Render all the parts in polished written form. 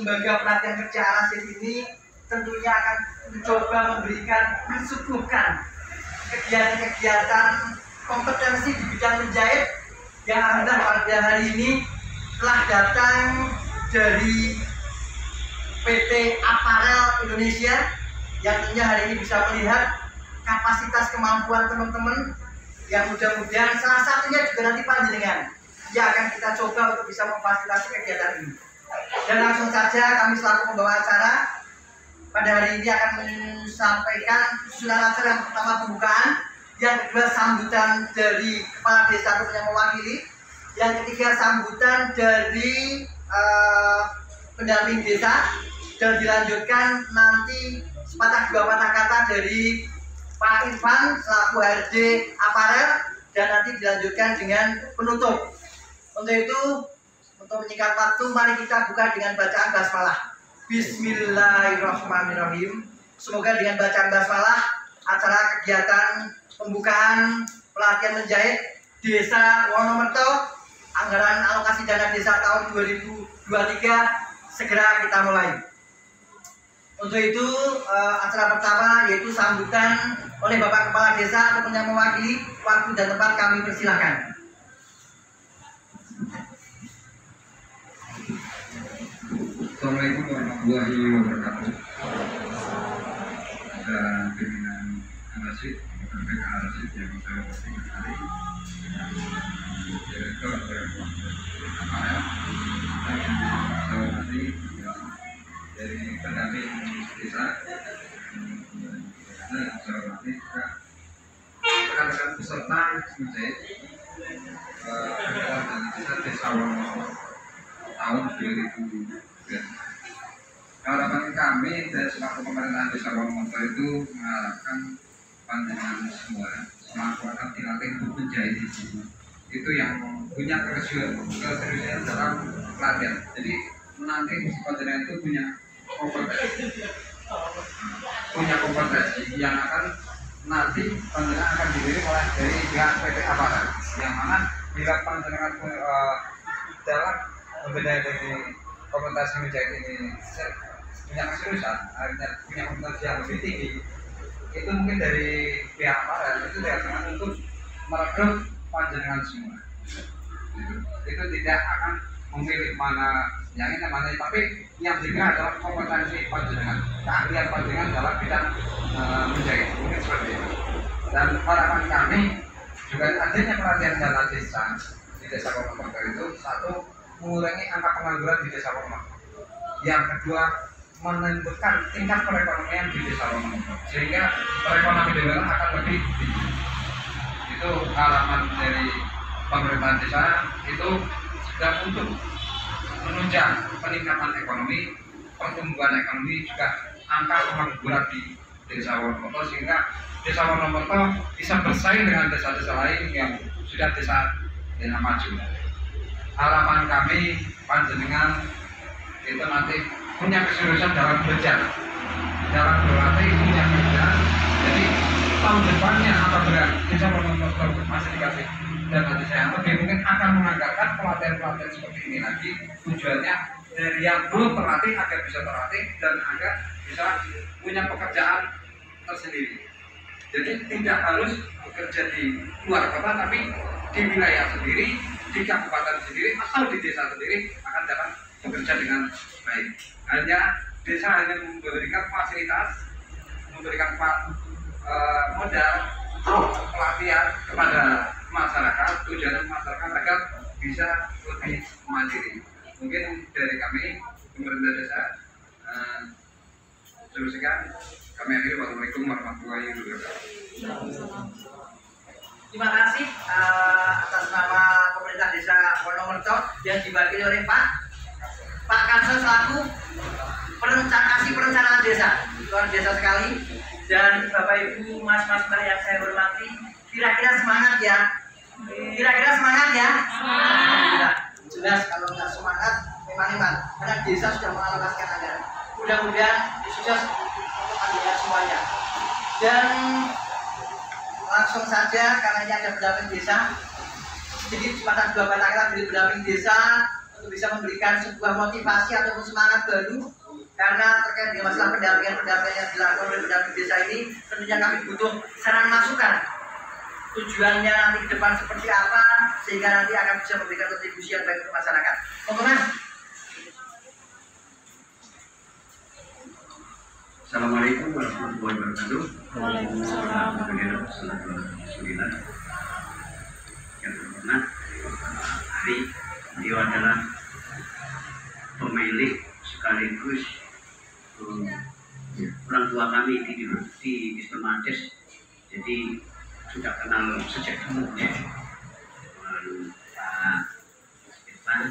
lembaga pelatihan kerja Al-Hasil ini tentunya akan mencoba mensuguhkan kegiatan-kegiatan kompetensi di bidang menjahit yang alhamdulillah pada hari ini telah datang dari PT Apparel Indonesia yang tentunya hari ini bisa melihat kapasitas kemampuan teman-teman yang mudah-mudahan salah satunya juga nanti panjenengan yang akan kita coba untuk bisa memfasilitasi kegiatan ini. Dan langsung saja kami selaku pembawa acara pada hari ini akan menyampaikan susunan acara yang pertama pembukaan, yang kedua sambutan dari kepala desa atau yang mewakili, yang ketiga sambutan dari pendamping desa, dan dilanjutkan nanti sepatah dua patah kata dari Pak Irfan selaku HRD Apparel, dan nanti dilanjutkan dengan penutup. Untuk itu, untuk menyingkat waktu, mari kita buka dengan bacaan basmalah. Bismillahirrahmanirrahim. Semoga dengan bacaan basmalah acara kegiatan pembukaan pelatihan menjahit Desa Wonomerto anggaran alokasi dana desa tahun 2023 segera kita mulai. Untuk itu acara pertama yaitu sambutan oleh Bapak Kepala Desa ataupun yang mewakili. Waktu dan tempat kami persilahkan. Assalamualaikum warahmatullahi wabarakatuh. Dan pimpinan Al-Hasil, BPK Al-Hasil yang saya berterima kasih, Direktur dari Apparel, dan saya hormati dari pendamping desa, dan saya hormati juga rekan-rekan peserta menjahit kegiatan desa Wonomerto tahun 2000. Harapan kami dari selaku pemerintahan Desa Wonomerto itu mengharapkan pandangan semua masyarakat dilatih untuk menjahit di sini. Itu yang punya keseriusan dalam pelatihan. Jadi nanti pandangan itu punya kompetensi yang akan nanti pandangan akan diberi oleh dari pihak PT Apparel, yang mana bila pandangan dalam pembedaan dari kompetensi menjahit ini punya keseriusan, akhirnya punya kompetensi yang lebih tinggi, itu mungkin dari pihak Apparel itu diarahkan untuk merekrut panjenengan semua. Itu tidak akan memilih mana yang ini mana ini, tapi yang dilihat adalah kompetensi panjenengan, keahlian panjenengan dalam bidang menjahit, mungkin seperti itu. Dan harapan kami juga adanya pelatihan dana desa di Desa Wonomerto itu, satu, mengurangi angka pengangguran di Desa Wonomerto. Yang kedua, menentukan tingkat perekonomian di Desa Wonomerto, sehingga perekonomian daerah akan lebih tinggi. Itu harapan dari pemerintahan desa, itu sudah untuk menunjang peningkatan ekonomi, pertumbuhan ekonomi, juga angka pengangguran di Desa Wonomerto, sehingga Desa Wonomerto bisa bersaing dengan desa-desa lain yang sudah desa maju. Harapan kami panjenengan itu nanti punya keseriusan dalam belajar, dalam berlatih, punya kerjaan. Jadi tahun depannya apabila Desa Wonomerto masih dikasih dana desa yang lebih, mungkin akan menganggarkan pelatihan-pelatihan seperti ini lagi. Tujuannya dari yang belum terlatih agar bisa terlatih dan agar bisa punya pekerjaan tersendiri. Jadi tidak harus bekerja di luar kota, tapi di wilayah sendiri, di kabupaten sendiri, atau di desa sendiri akan dapat bekerja dengan baik. Hanya desa hanya memberikan fasilitas, memberikan modal pelatihan kepada masyarakat, tujuan masyarakat agar bisa lebih mandiri. Mungkin dari kami pemerintah desa teruskan kami akhiri. Wassalamualaikum warahmatullahi wabarakatuh. Terima kasih atas nama pemerintah Desa Wonomerto yang diwakili oleh Pak Kansel selaku perencanaan desa. Luar biasa sekali. Dan Bapak Ibu, Mas-mas yang saya hormati, kira-kira semangat ya? Kira-kira semangat ya? Alhamdulillah. Jelas kalau nggak semangat memang karena desa sudah mengalokasikan anggaran. Mudah-mudahan sukses untuk anggaran semuanya. Dan langsung saja karena ini ada pendamping desa, sedikit sepatah dua kata dari pendamping desa untuk bisa memberikan sebuah motivasi ataupun semangat baru, karena terkait dengan masalah pendampingan yang dilakukan oleh pendamping desa ini, tentunya kami butuh saran masukan. Tujuannya nanti ke depan seperti apa, sehingga nanti akan bisa memberikan kontribusi yang baik untuk masyarakat. Monggo Mas. Assalamualaikum warahmatullahi wabarakatuh. Waalaikumsalam. Yang terhormat Ari, beliau adalah pemilik sekaligus orang tua kami di Wismades, jadi sudah kenal sejak dulu ya. Pak Irfan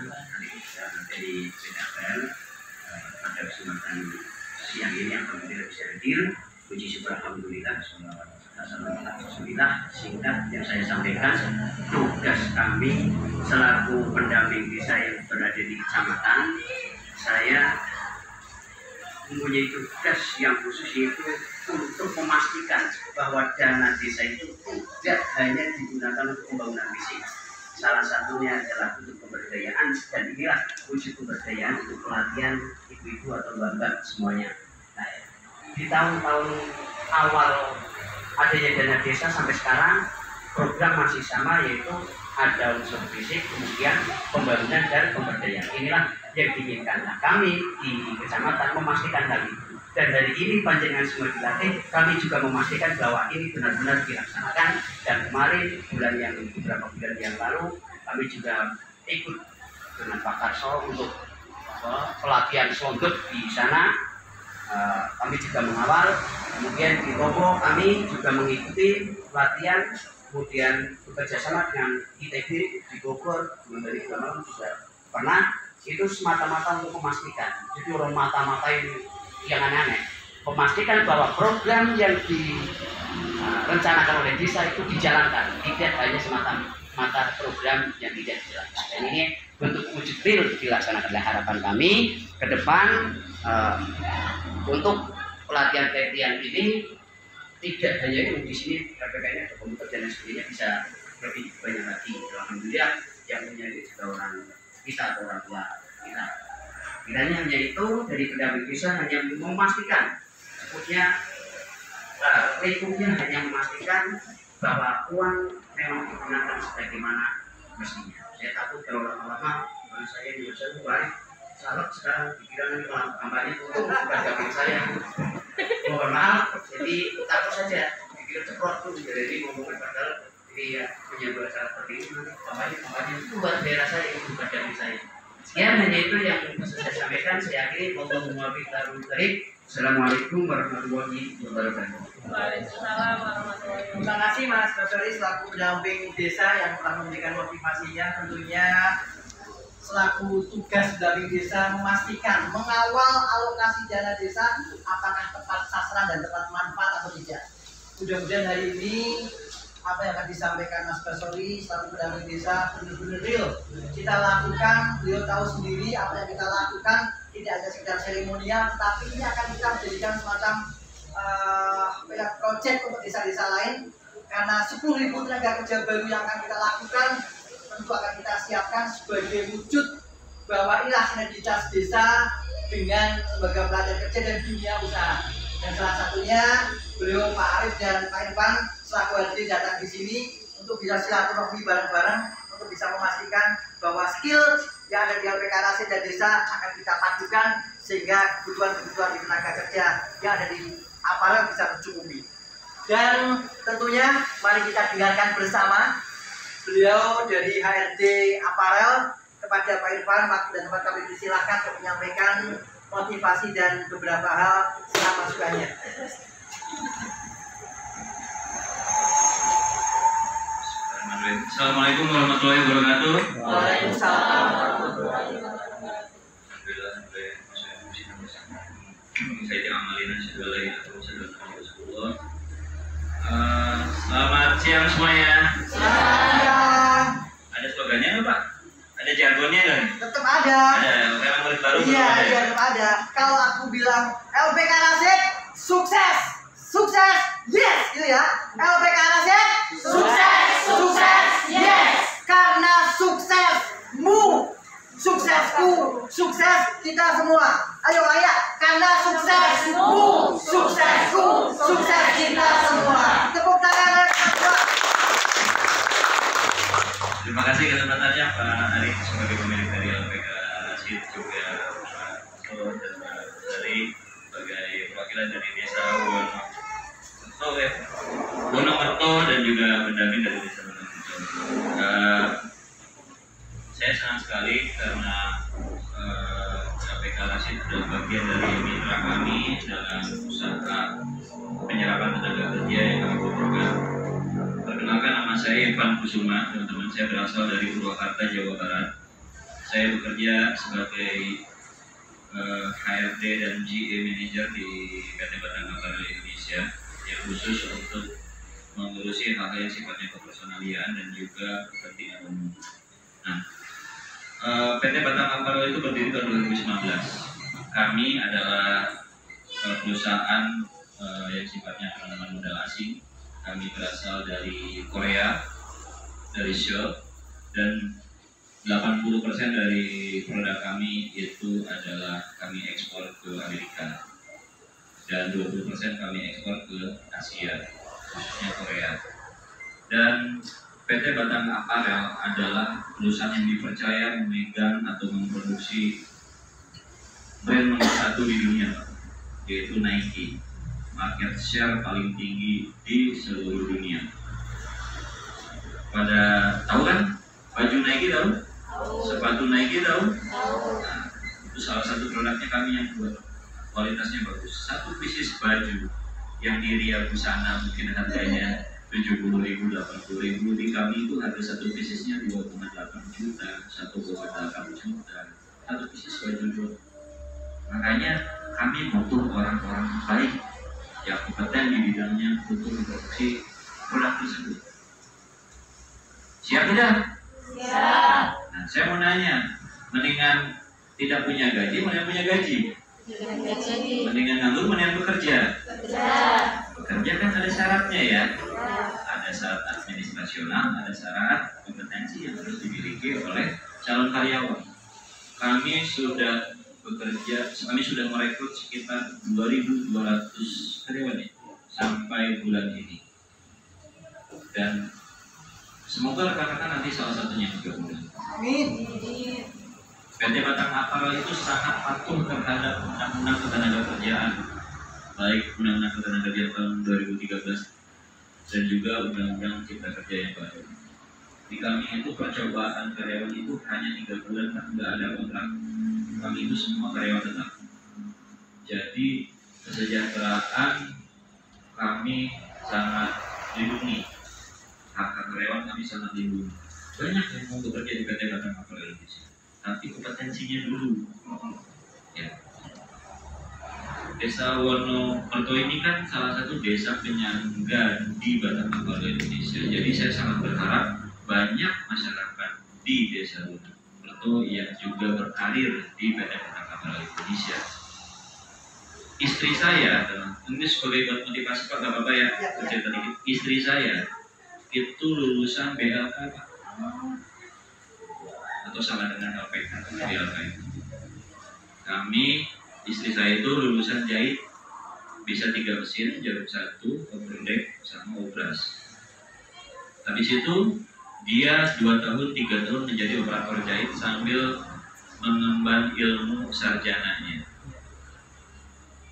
dari PDAPL pada kesempatan siang ini yang kami tidak bisa hadir, puji syukur alhamdulillah, alhamdulillah. Singkat yang saya sampaikan, tugas kami selaku pendamping desa yang berada di kecamatan, saya mempunyai tugas yang khusus, yaitu untuk memastikan bahwa dana desa itu tidak hanya digunakan untuk pembangunan fisik. Salah satunya adalah untuk pemberdayaan, dan inilah wujud pemberdayaan untuk pelatihan ibu-ibu atau mbak-mbak semuanya. Nah, di tahun-tahun awal adanya dana desa sampai sekarang, program masih sama, yaitu ada unsur fisik, kemudian pembangunan dan pemberdayaan. Inilah yang diinginkan. Nah, kami di kecamatan memastikan hal itu. Dan dari ini panjenengan semua dilatih, kami juga memastikan bahwa ini benar-benar dilaksanakan. Dan kemarin beberapa bulan yang lalu, kami juga ikut dengan Pak Karso untuk pelatihan selondok di sana. Kami juga mengawal, kemudian di Lombok kami juga mengikuti pelatihan, kemudian bekerjasama dengan ITB di Bogor, dari Malam juga pernah. Itu semata-mata untuk memastikan, jadi orang mata-mata yang aneh-aneh, memastikan bahwa program yang direncanakan oleh desa itu dijalankan, tidak hanya semata-mata program yang tidak dijalankan. Dan ini bentuk wujud real dilaksanakan. Harapan kami ke depan untuk pelatihan ini tidak hanya di sini, KPK-nya ada komputer dan sebagainya, bisa lebih banyak lagi. Alhamdulillah yang punya itu juga orang kita atau orang tua kita. Kiranya hanya itu dari pendamping desa, hanya memastikan sebutnya lingkupnya, hanya memastikan bahwa uang memang digunakan sebagaimana mestinya. Saya takut kalau lama-lama bukan saya di masa baik salah sekarang pikiran kampanye untuk pendamping saya. Mohon maaf, jadi takut saja pikir cepat tuh jadi ngomongin padahal ini ya punya bahasa seperti ini, kampanye itu buat daerah saya, itu bukan dari saya. Sekian hanya itu yang bisa saya sampaikan. Saya akhiri. Assalamualaikum warahmatullahi wabarakatuh. Waalaikumsalam warahmatullahi wabarakatuh. Terima kasih Mas Basori selaku pendamping desa yang telah memberikan motivasinya. Tentunya selaku tugas pendamping desa memastikan mengawal alokasi dana desa apakah tepat sasaran dan tepat manfaat atau tidak. Mudah-mudahan hari ini apa yang akan disampaikan Mas Basori selaku pendamping desa benar-benar real kita lakukan. Beliau tahu sendiri apa yang kita lakukan tidak hanya sekedar seremonial, tetapi ini akan kita jadikan semacam project untuk desa-desa lain, karena 10.000 tenaga kerja baru yang akan kita lakukan tentu akan kita siapkan sebagai wujud bahwa inilah sinergitas desa dengan lembaga pelatihan kerja dan dunia usaha. Dan salah satunya beliau Pak Arif dan Pak Irfan selaku hadir datang di sini untuk bisa silaturahmi bareng-bareng untuk bisa memastikan bahwa skill yang ada di LPK Rasid dan desa akan kita padukan sehingga kebutuhan-kebutuhan di tenaga kerja yang ada di aparel bisa tercukupi. Dan tentunya mari kita dengarkan bersama beliau dari HRD Aparel kepada Pak Irfan dan tempat kami disilahkan untuk menyampaikan motivasi dan beberapa hal setelah masukannya. Assalamualaikum warahmatullahi wabarakatuh. Waalaikumsalam. Alhamdulillah, saya diamalin segala ya. Selamat siang semuanya. Siang. Ada slogannya nggak Pak? Ada jargonnya kan? Tetap ada. Ada. Memang murid baru. Iya, tetap ada. Kalau aku bilang LPK Rasid sukses, sukses, yes, gitu ya. LPK Rasid sukses, sukses, yes. Karena suksesmu suksesku, sukses kita semua. Ayo layak, karena suksesku, suksesku, sukses kita semua. Tepuk tangan semua. Terima kasih kesempatannya Pak Arif sebagai pemilik dari LPK Rasid, juga Pak Soto dan Pak Dari sebagai perwakilan dari Desa Wonomerto dan juga pendamping dari Desa Wonomerto. Saya senang sekali karena LPK Rasid adalah bagian dari mitra kami dalam usaha penyerapan tenaga kerja yang kami kumpulkan. Perkenalkan, nama saya Irfan Kusuma, teman-teman. Saya berasal dari Purwakarta, Jawa Barat. Saya bekerja sebagai HRD dan GA Manager di PT Batang Kapal Indonesia, yang khusus untuk mengurusi hal-hal yang sifatnya kepersonalian dan juga kepentingan umum. Nah, PT Batang Kapal itu berdiri tahun 2019. Kami adalah perusahaan yang sifatnya penanaman modal asing. Kami berasal dari Korea, dari Seoul, dan 80% dari produk kami itu adalah kami ekspor ke Amerika, dan 20% kami ekspor ke Asia, khususnya Korea. Dan PT Batang Apparel adalah perusahaan yang dipercaya memegang atau memproduksi brand nomor 1 di dunia, yaitu Nike. Market share paling tinggi di seluruh dunia. Tahu kan baju Nike, tahu? Sepatu Nike, tahu? Nah, itu salah satu produknya kami yang buat kualitasnya bagus. Satu pieces baju yang di Ria Busana mungkin harganya 70.000, 80.000, di kami itu harga satu piecesnya 2,8 juta, 1,8 juta, satu pieces baju. Makanya kami butuh orang-orang baik yang kompeten di bidangnya untuk memproduksi produk tersebut. Siap tidak? Siap. Nah, saya mau nanya, mendingan tidak punya gaji, mendingan punya gaji? Mendingan nganggur, mendingan bekerja? Bekerja kan ada syaratnya ya. Ada syarat administrasional, ada syarat kompetensi yang harus dimiliki oleh calon karyawan. Kami sudah merekrut sekitar 2.200 karyawan sampai bulan ini, dan semoga rekan-rekan nanti salah satunya juga bulan. Amin. PT Batang Apparel itu sangat patuh terhadap undang-undang ketenagakerjaan, baik undang-undang ketenagakerjaan tahun 2013 dan juga undang-undang Cipta Kerja yang baru. Di kami itu percobaan karyawan itu hanya 3 bulan, nggak ada kontrak. Kami itu semua karyawan tetap. Jadi kesejahteraan kami sangat dilindungi, hak karyawan kami sangat dilindungi. Banyak yang mau bekerja di PT Batang Apparel Indonesia, tapi kompetensinya dulu. Ya. Desa Wonomerto ini kan salah satu desa penyangga di Batang Apparel Indonesia. Jadi saya sangat berharap banyak masyarakat di Desa Wonomerto yang juga berkarir di PT Batang Apparel Indonesia. Istri saya, ini sebagai buat motivasi Pak, Bapak ya, cerita dikit. Istri saya itu lulusan BLK Pak, atau sama dengan LPK, BLK itu. Kami, istri saya itu lulusan jahit, bisa 3 mesin, jarum 1, overdeck, sama obras. Habis itu dia 2 tahun, 3 tahun menjadi operator jahit sambil mengemban ilmu sarjananya.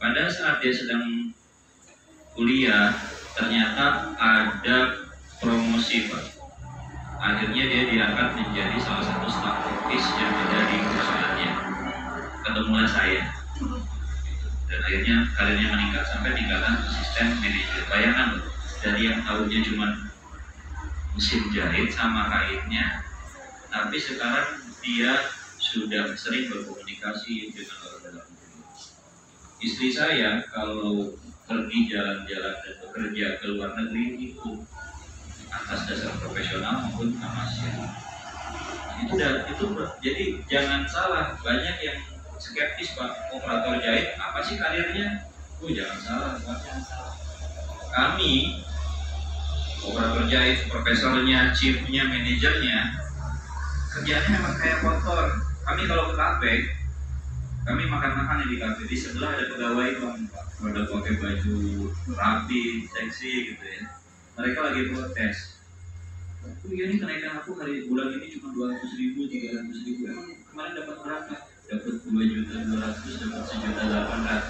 Pada saat dia sedang kuliah, ternyata ada promosi Pak. Akhirnya dia diangkat menjadi salah satu staf office yang ada di perusahaannya. Ketemulah saya. Dan akhirnya karirnya meningkat sampai tingkatan asisten manajer. Bayangkan loh, dari yang tahunya cuma mesin jahit sama kainnya, tapi sekarang dia sudah sering berkomunikasi dengan orang-orang. Istri saya kalau pergi jalan-jalan dan bekerja ke luar negeri itu atas dasar profesional maupun amasya. Itu jadi jangan salah, banyak yang skeptis Pak, operator jahit apa sih karirnya? Jangan salah Pak. Kami operator jahit, profesornya, chiefnya, manajernya, kerjanya memang kayak motor. Kami kalau ke kafe, kami makan-makan di kafe, di sebelah ada pegawai Pak, pada pakai baju rapi, seksi gitu ya. Mereka lagi protes. Oh iya nih kenaikan aku hari bulan ini cuma 200.000, 300.000. Emang kemarin dapat berapa? Dapat 2.200.000, dapat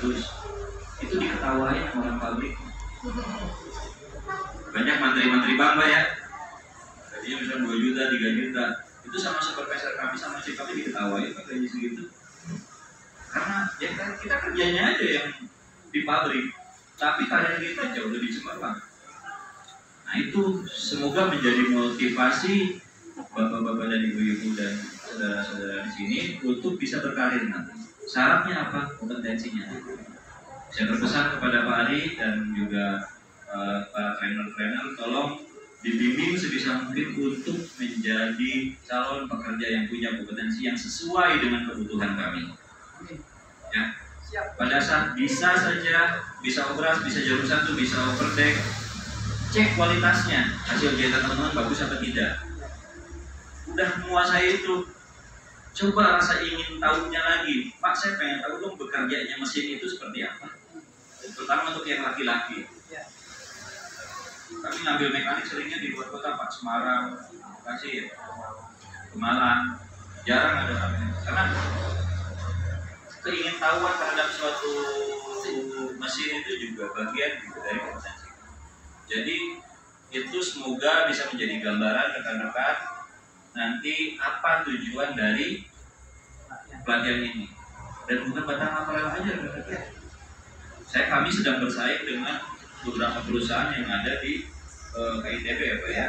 1.800.000. Itu diketawain sama orang pabrik. Banyak menteri-menteri bangga ya. Tadinya misalnya 2 juta, 3 juta. Itu sama supervisor kami, sama si kami diketawain pakai segitu. Karena ya kita kerjanya aja yang di pabrik, tapi karir kita jauh lebih cemerlang. Nah itu semoga menjadi motivasi bapak-bapak dan ibu-ibu dan saudara-saudara di sini untuk bisa berkarir nanti. Syaratnya apa? Kompetensinya. Saya berpesan kepada Pak Ari dan juga para trainer-trainer, tolong dibimbing sebisa mungkin untuk menjadi calon pekerja yang punya kompetensi yang sesuai dengan kebutuhan kami. Ya, pada saat bisa saja, bisa obras, bisa jalur satu, bisa overdeck, cek kualitasnya, hasil jahitan teman-teman bagus atau tidak. Udah menguasai itu, coba rasa ingin tahunya lagi. Pak, saya pengen tahu dong bekerjanya mesin itu seperti apa. Terutama untuk yang laki-laki. Kami ngambil mekanik seringnya di luar kota, Pak, Semarang, Bekasi, Malang, jarang ada kami. Karena keingintahuan terhadap suatu mesin itu juga bagian dari kompetensi. Jadi itu semoga bisa menjadi gambaran rekan-rekan nanti apa tujuan dari pelatihan ini. Dan bukan batang aparel aja, rekan-rekan. Kami sedang bersaing dengan beberapa perusahaan yang ada di KITB ya Pak ya.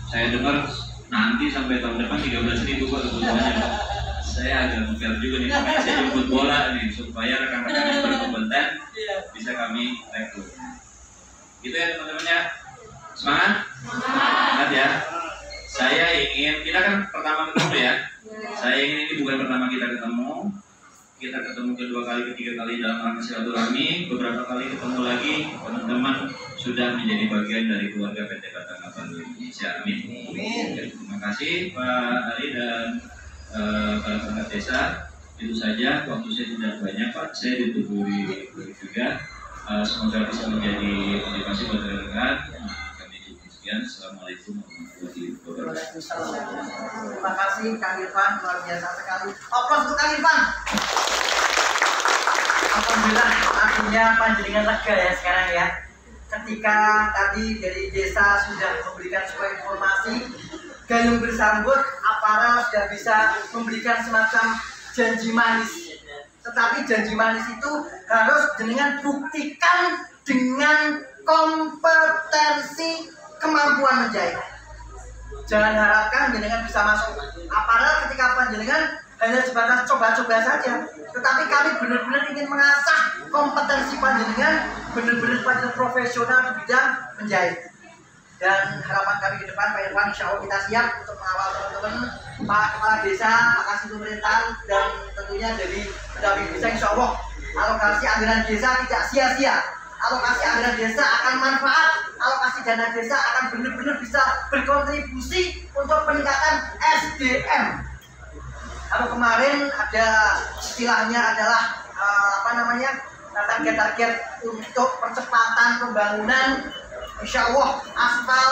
Saya dengar nanti sampai tahun depan 13.000 Pak kebutuhannya Pak. Saya agak mungkin juga nih, saya jemput bola nih supaya rekan-rekan yang berkompeten bisa kami rekrut. Gitu ya teman-teman ya. Semangat? Semangat ya. Saya ingin, kita kan pertama ketemu ya. Saya ingin ini bukan pertama kita ketemu. Kita ketemu kedua kali, ketiga kali dalam rangka silaturahmi. Beberapa kali ketemu lagi, teman-teman sudah menjadi bagian dari keluarga PT Batam Kapal Indonesia. Amin. Terima kasih Pak Ari dan para perangkat desa. Itu saja, waktu saya tidak banyak Pak. Saya ditunggu juga. Semoga bisa menjadi motivasi buat rekan-rekan. Kami cukup sekian. Assalamualaikum warahmatullahi wabarakatuh. Terima kasih Kang Irfan, luar biasa sekali. Aplaus untuk Kang Irfan. Alhamdulillah, artinya panjenengan lega ya sekarang ya. Ketika tadi dari desa sudah memberikan sebuah informasi, gayung bersambut, aparel sudah bisa memberikan semacam janji manis. Tetapi janji manis itu harus dengan buktikan dengan kompetensi kemampuan menjahit. Jangan harapkan jenengan bisa masuk aparel ketika panjenengan hanya sebatas coba-coba saja. Tetapi kami benar-benar ingin mengasah kompetensi panjenengan benar-benar pada profesional di bidang menjahit. Dan harapan kami ke depan Pak Irfan, insya Allah kita siap untuk mengawal teman-teman, Pak Kepala Desa, makasih pemerintahan, dan tentunya jadi pendamping desa. Insya Allah alokasi anggaran desa tidak sia-sia. Alokasi anggaran desa akan manfaat, alokasi dana desa akan benar-benar bisa berkontribusi untuk peningkatan SDM. Kalau kemarin ada istilahnya adalah target-target untuk percepatan pembangunan. Insya Allah aspal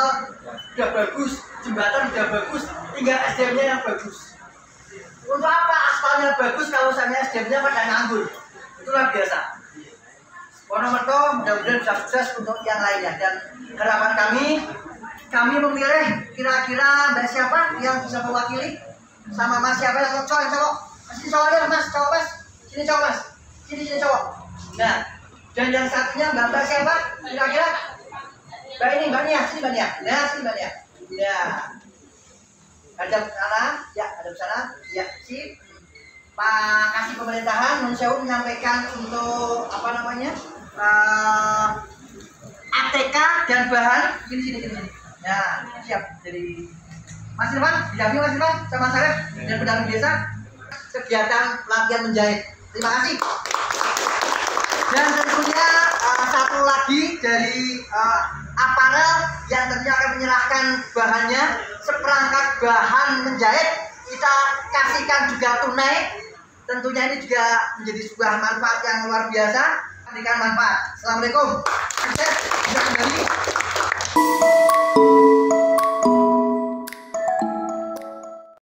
sudah bagus, jembatan sudah bagus, tinggal SDM-nya yang bagus. Untuk apa aspalnya bagus kalau misalnya SDM-nya pada nganggur? Itulah biasa. Wonomerto mudah-mudahan bisa sukses untuk yang lainnya. Dan harapan kami memilih kira-kira Mbak siapa yang bisa mewakili sama Mas siapa yang cowok? Sini cowok ya Mas, cowok Mas. Sini cowok Mas. Sini cowok. Nah, dan yang satunya Mbak siapa? Kira-kira Mbak ini, Mbak Nia, sini Mbak Nia. Nah, sini Mbak Nia. Ya. Ada sana, ya, ada sana. Ya, sip. Pak Kasih Pemerintahan Mensewu menyampaikan untuk ATK dan bahan sini. Ya, siap. Jadi Mas Irfan, didampingi Mas Irfan sama saya dan pendamping desa kegiatan pelatihan menjahit. Terima kasih. Dan tentunya satu lagi dari aparel yang tentunya akan menyerahkan bahannya, seperangkat bahan menjahit kita kasihkan juga tunai, tentunya ini juga menjadi sebuah manfaat yang luar biasa. Berikan manfaat. Assalamualaikum. Sukses. Bisa kembali.